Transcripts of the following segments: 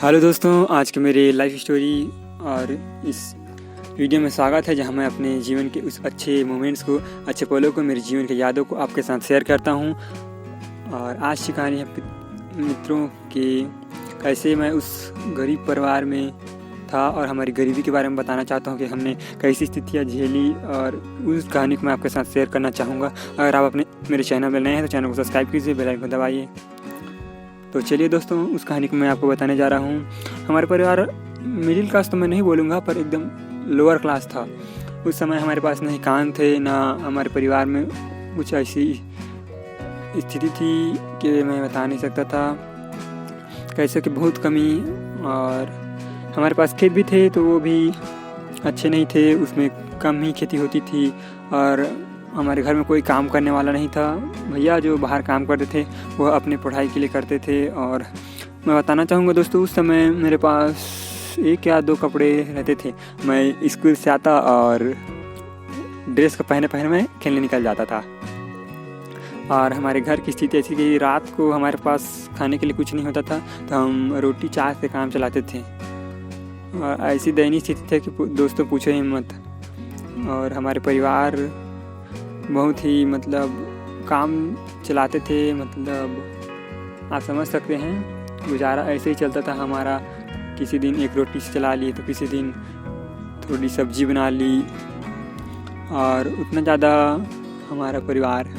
Hello दोस्तों, आज के मेरे लाइफ स्टोरी और इस वीडियो में स्वागत है, जहां मैं अपने जीवन के उस अच्छे मोमेंट्स को, अच्छे पलों को, मेरे जीवन की यादों को आपके साथ शेयर करता हूं। और आज की कहानी है मित्रों कि कैसे मैं उस गरीब परिवार में था और हमारी गरीबी के बारे में बताना चाहता हूं कि हमने कैसी स्थितियां झेली, और उस कहानी को मैं आपके साथ शेयर करना चाहूँगा। अगर आप अपने मेरे चैनल में नए हैं तो चैनल को सब्सक्राइब कीजिए, बेल आइकन दबाइए। तो चलिए दोस्तों, उस कहानी को मैं आपको बताने जा रहा हूँ। हमारा परिवार मिडिल क्लास तो मैं नहीं बोलूँगा, पर एकदम लोअर क्लास था। उस समय हमारे पास नहीं कान थे, ना हमारे परिवार में कुछ ऐसी स्थिति थी कि मैं बता नहीं सकता था। कैसे कि बहुत कमी, और हमारे पास खेत भी थे तो वो भी अच्छे नहीं थे, उसमें कम ही खेती होती थी। और हमारे घर में कोई काम करने वाला नहीं था। भैया जो बाहर काम करते थे वह अपनी पढ़ाई के लिए करते थे। और मैं बताना चाहूँगा दोस्तों, उस समय मेरे पास 1 या 2 कपड़े रहते थे। मैं स्कूल से आता और ड्रेस को पहने मैं खेलने निकल जाता था। और हमारे घर की स्थिति ऐसी कि रात को हमारे पास खाने के लिए कुछ नहीं होता था, तो हम रोटी चाय से काम चलाते थे। और ऐसी दयनीय स्थिति थी कि दोस्तों पूछो ही मत। और हमारे परिवार बहुत ही काम चलाते थे, आप समझ सकते हैं, गुजारा ऐसे ही चलता था हमारा। किसी दिन एक रोटी से चला ली, तो किसी दिन थोड़ी सब्जी बना ली। और उतना ज़्यादा हमारा परिवार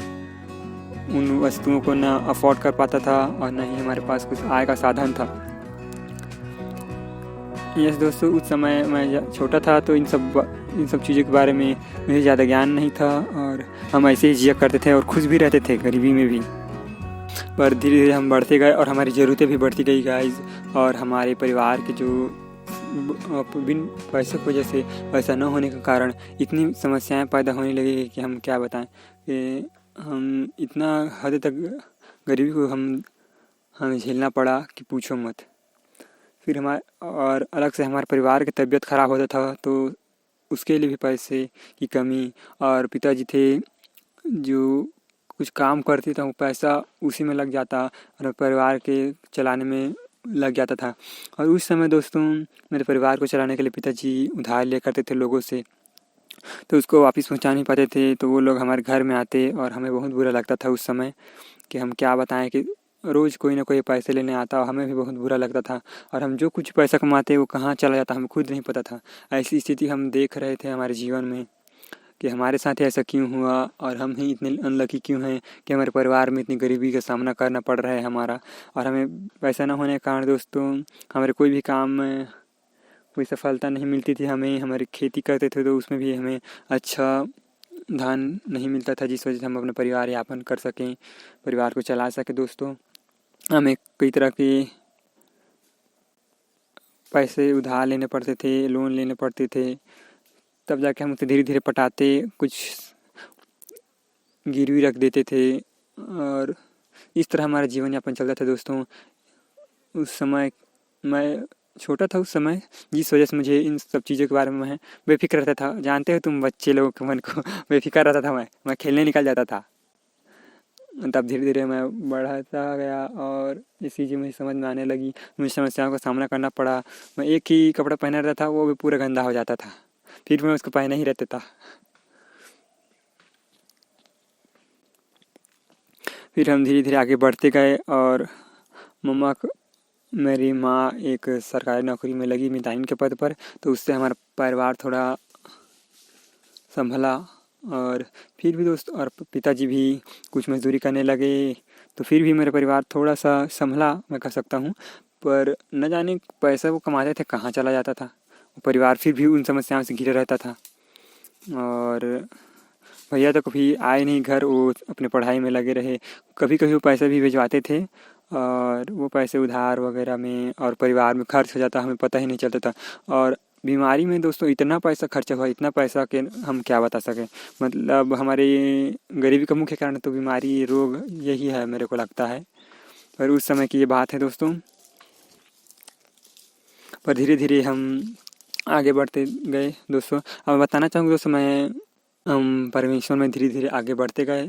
उन वस्तुओं को ना अफोर्ड कर पाता था, और ना ही हमारे पास कुछ आय का साधन था। यस दोस्तों, उस समय मैं छोटा था, तो इन सब चीज़ों के बारे में मुझे ज़्यादा ज्ञान नहीं था, और हम ऐसे ही जिया करते थे और खुश भी रहते थे गरीबी में भी। पर धीरे धीरे हम बढ़ते गए और हमारी ज़रूरतें भी बढ़ती गई गाइस। और हमारे परिवार के जो बिन पैसों की वजह से, पैसा न होने के कारण इतनी समस्याएं पैदा होने लगी कि हम क्या बताएं। कि हम इतना हद तक गरीबी को हमें झेलना पड़ा कि पूछो मत। फिर और अलग से हमारे परिवार की तबीयत ख़राब होता था, तो उसके लिए भी पैसे की कमी। और पिताजी थे जो कुछ काम करते थे, वो पैसा उसी में लग जाता और परिवार के चलाने में लग जाता था। और उस समय दोस्तों, मेरे परिवार को चलाने के लिए पिताजी उधार लिया करते थे लोगों से, तो उसको वापस पहुंचा नहीं पाते थे। तो वो लोग हमारे घर में आते और हमें बहुत बुरा लगता था उस समय कि हम क्या बताएं कि रोज़ कोई ना कोई पैसे लेने आता, और हमें भी बहुत बुरा लगता था। और हम जो कुछ पैसा कमाते वो कहाँ चला जाता हमें खुद नहीं पता था। ऐसी स्थिति हम देख रहे थे हमारे जीवन में कि हमारे साथ ऐसा क्यों हुआ, और हम ही इतने अनलकी क्यों हैं कि हमारे परिवार में इतनी गरीबी का सामना करना पड़ रहा है हमारा। और हमें पैसा न होने के कारण दोस्तों, हमारे कोई भी काम में कोई सफलता नहीं मिलती थी। हमारी खेती करते थे तो उसमें भी हमें अच्छा धान नहीं मिलता था, जिस वजह से हम अपना परिवार यापन कर सकें, परिवार को चला सकें। दोस्तों, हमें कई तरह के पैसे उधार लेने पड़ते थे, लोन लेने पड़ते थे, तब जाके हम उसे धीरे धीरे पटाते, कुछ गिरवी रख देते थे, और इस तरह हमारा जीवन यापन चलता था दोस्तों। उस समय मैं छोटा था उस समय, जिस वजह से मुझे इन सब चीज़ों के बारे में मैं बेफिक्र रहता था। जानते हो तुम बच्चे लोगों के मन को बेफिक्र रहता था। मैं खेलने निकल जाता था। तब धीरे धीरे मैं बढ़ता गया और इस चीज़ मुझे समझ में आने लगी। मुझे समस्याओं का सामना करना पड़ा। मैं एक ही कपड़ा पहना रहता था, वो भी पूरा गंदा हो जाता था, फिर मैं उसको पहना ही रहता था। फिर हम धीरे धीरे आगे बढ़ते गए, और मेरी माँ एक सरकारी नौकरी में लगी, मिताइन के पद पर, तो उससे हमारा परिवार थोड़ा संभला। और फिर भी दोस्त, और पिताजी भी कुछ मजदूरी करने लगे, तो फिर भी मेरा परिवार थोड़ा सा संभला, मैं कह सकता हूँ। पर न जाने पैसा वो कमाते थे कहाँ चला जाता था, परिवार फिर भी उन समस्याओं से घिरा रहता था। और भैया तो कभी आए नहीं घर, वो अपने पढ़ाई में लगे रहे। कभी कभी वो पैसे भी भिजवाते थे, और वो पैसे उधार वगैरह में और परिवार में खर्च हो जाता, हमें पता ही नहीं चलता था। और बीमारी में दोस्तों इतना पैसा खर्च हुआ, इतना पैसा कि हम क्या बता सकें। हमारे गरीबी का मुख्य कारण तो बीमारी, रोग यही है, मेरे को लगता है। पर उस समय की ये बात है दोस्तों। पर धीरे धीरे हम आगे बढ़ते गए दोस्तों। अब बताना चाहूँगा दोस्तों, हम परमेश्वर में धीरे धीरे आगे बढ़ते गए,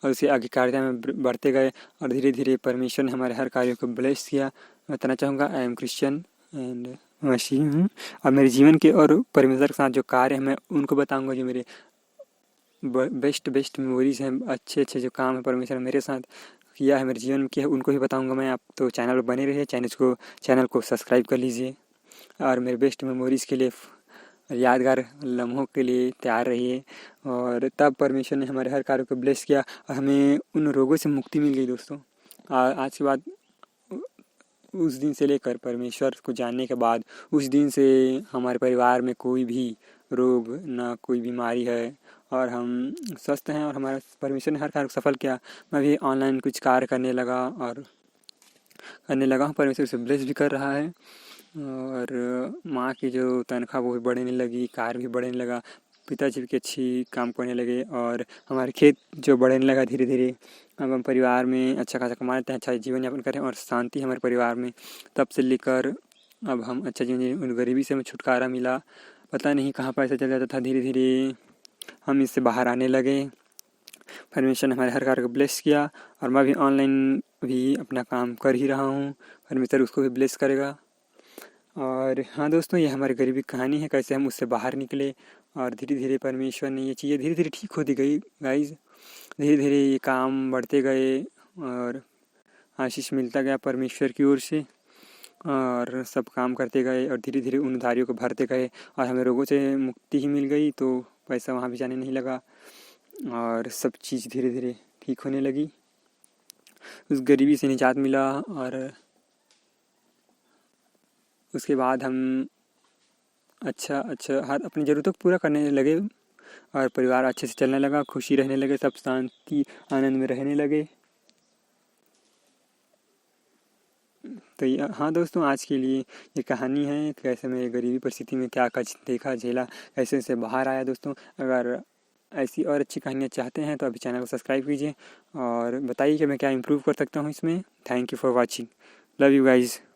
और उसे आगे कार्य में बढ़ते गए, और धीरे धीरे परमेश्वर ने हमारे हर कार्यों को ब्लेस किया। बताना चाहूँगा आई एम क्रिश्चियन एंड मसीही हूँ। और मेरे जीवन के और परमेश्वर के साथ जो कार्य है मैं उनको बताऊँगा, जो मेरे बेस्ट मेमोरीज हैं, अच्छे जो काम है परमेश्वर मेरे साथ किया है, मेरे जीवन में किया है, उनको ही बताऊँगा मैं। आप तो चैनल पर बने रहिए, चैनल को सब्सक्राइब कर लीजिए और मेरे बेस्ट मेमोरीज़ के लिए, यादगार लम्हों के लिए तैयार रहिए। और तब परमेश्वर ने हमारे हर कार्य को ब्लेस किया और हमें उन रोगों से मुक्ति मिल गई दोस्तों। आज के बाद उस दिन से लेकर परमेश्वर को जानने के बाद उस दिन से हमारे परिवार में कोई भी रोग ना कोई बीमारी है और हम स्वस्थ हैं और हमारा परमेश्वर ने हर कार्य को सफल किया। मैं भी ऑनलाइन कुछ कार्य करने लगा हूँ, परमेश्वर से ब्लेस भी कर रहा है। और माँ की जो तनख्वाह वो भी बढ़ने लगी, कार्य भी बढ़ने लगा, पिताजी भी अच्छी काम करने लगे और हमारे खेत जो बढ़ने लगा धीरे धीरे। अब हम परिवार में अच्छा खासा कमा लेते हैं, अच्छा जीवन यापन करें और शांति हमारे परिवार में। तब से लेकर अब हम अच्छा जीवन, गरीबी से हमें छुटकारा मिला, पता नहीं कहाँ पैसा चल जाता था, धीरे धीरे हम इससे बाहर आने लगे। परमेश्वर ने हमारे हर कार्य को ब्लेस किया और मैं भी ऑनलाइन भी अपना काम कर ही रहा हूँ, परमेश्वर उसको भी ब्लेस करेगा। और हाँ दोस्तों, ये हमारी गरीबी की कहानी है, कैसे हम उससे बाहर निकले और धीरे धीरे परमेश्वर ने ये चीज़ें धीरे धीरे ठीक होती गई गाइज। धीरे धीरे ये काम बढ़ते गए और आशीष मिलता गया परमेश्वर की ओर से और सब काम करते गए और धीरे धीरे उन उधारियों को भरते गए और हमें रोगों से मुक्ति ही मिल गई, तो पैसा वहाँ भी जाने नहीं लगा और सब चीज़ धीरे धीरे ठीक होने लगी। उस गरीबी से निजात मिला और उसके बाद हम अच्छा हर अपनी ज़रूरतों को पूरा करने लगे और परिवार अच्छे से चलने लगा, खुशी रहने लगे, सब शांति आनंद में रहने लगे। तो हाँ दोस्तों, आज के लिए ये कहानी है कैसे मैं गरीबी परिस्थिति में क्या देखा झेला, कैसे से बाहर आया। दोस्तों अगर ऐसी और अच्छी कहानियाँ चाहते हैं तो अभी चैनल को सब्सक्राइब कीजिए और बताइए कि मैं क्या इम्प्रूव कर सकता हूँ इसमें। Thank you for watching, love you guys.